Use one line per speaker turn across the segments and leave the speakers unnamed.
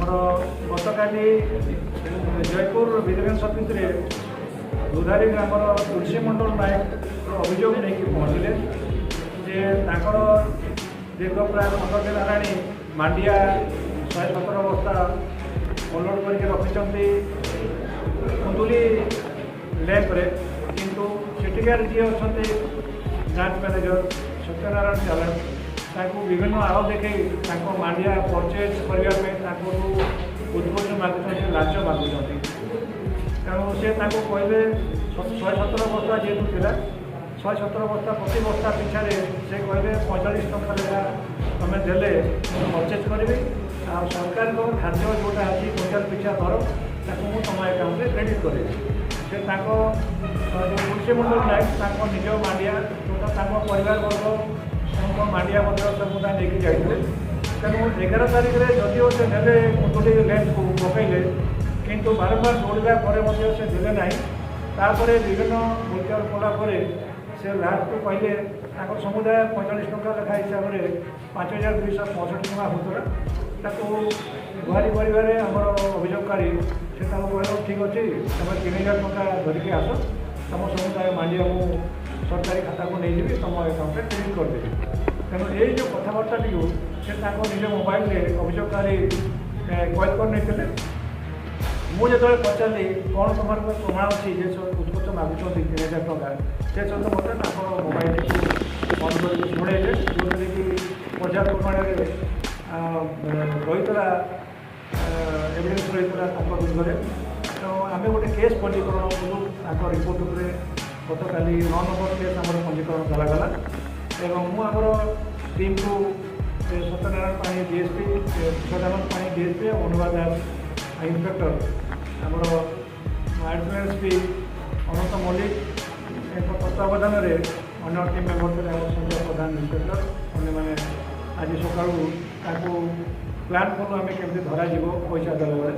आमर गतकाली Jaipur vigilance office रे दुधारी grammar तुलसी मंडल नायक अभियोग नहीं पहुँचले जे ताकर दीर्घ प्राय 15 दिन है मांडिया 117 बस्ता अनलोड करके रखी कुंदुली लैंप्रे किंतु सेठिकार जी अच्छा ब्रांच मैनेजर सत्यनारायण चालन विभिन्न आव देखे मांडिया परचेज करने उद्घोष मागुं लाच मागुं तेणु से कहले 117 बस्ता जेहतु थी 117 बस्ता प्रति बस्ता पिछा से कहले 45 टका लेखा तुम देले परचेज करी आ सरकार खाद्य जोटा अच्छी क्विंटाल पिछा दर ताको मुझे तुम अकाउंट में क्रेडिट करी से तुलसी मंडल नायक निज मांडिया जोटा परिवार वर्ग मांडिया समुदाय लेकिन जाते तेणु 11 तारीख में जदिव से ने कुंदुली लैंड को पकड़े किंतु बारंबार दौड़ा पर से देले ना तापर विभिन्न विचार कलापर से लास्ट को कहले समुदाय 45 टका लेखा हिसाब से 5265 टका होता गुहारी कर अभियोगकारी से कहल ठीक अच्छे तुम 3000 टका धरिकी आस तुम समुदाय मांडिया को सरकारी खाता को नहीं जी तुम अकाउंट में क्रेडिट करदेवी तेणु ये जो कथबार्ता टी से निज मोबाइल में अभियोगकारी कैद कर नहीं मुझे जो पचारि कौन तुम प्रमाण अच्छी जे उत्कर्ष मागुं 3000 टका से सहित मत आप मोबाइल को बंद कर शुणे जो कि पर्याप्त परिमाण रही एविडेंस रही विरुद्ध तो आम गोटे केस पंजीकरण कलु रिपोर्ट उपरे गतकाली 9 नंबर केस आम पंजीकरण करागला एवं मुझे टीम को सत्यनारायण पाणी डीएसपी सदानंद पाणी डीएसपी अनुराग दास इंस्पेक्टर आमर एडिशनल एसपी अनंत मल्लिक तत्वावधान में अन्य टीम मेम्बर थे संजय प्रधान इंस्पेक्टर मैंने आज सकाळू प्लान कलु आम केमी धर पैसा देला बेले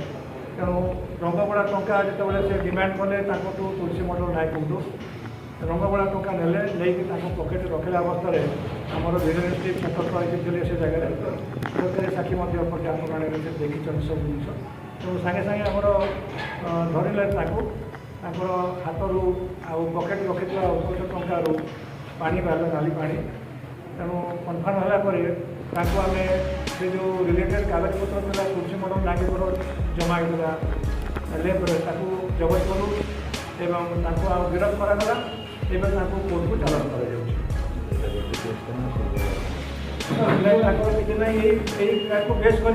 तेणु रंगबड़ा टंका जिते से डिमांड कले तुलसी मंडल नायक रंगबड़ा टंका ने पकेट रखला अवस्था आमर विजिलेंस टीम सतर्क होते से जगह सरकारी साक्षी पर्याप्त परिमाण से देखी सब जिन तो सागे सागे आमर धरले हाथ रू पकेट रखी अल्प टंका पानी बाहर नाली पानी तेणु कनफर्म होगापर आम से जो रिलेटेड कागजपत्र था तुलसी मंडल नायक जमा होता लेब्रे जबत कलु एवं गिरफ्त करागला एवं कोर्ट को चालान कर बेस कर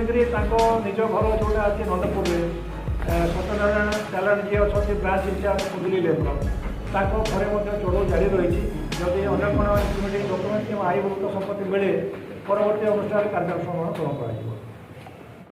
निज घर जोटा अच्छे नंदपुर सत्यनारायण चालान जी अच्छा ब्रांच इंचार्ज कुंदुली लेब्र घरे चढ़ऊ जारी रही जदि अगर कौन डॉक्यूमेंट कि आई भूत संपत्ति मिले परवर्ती अनुष्ठान कार्यानुष्ठान ग्रहण कर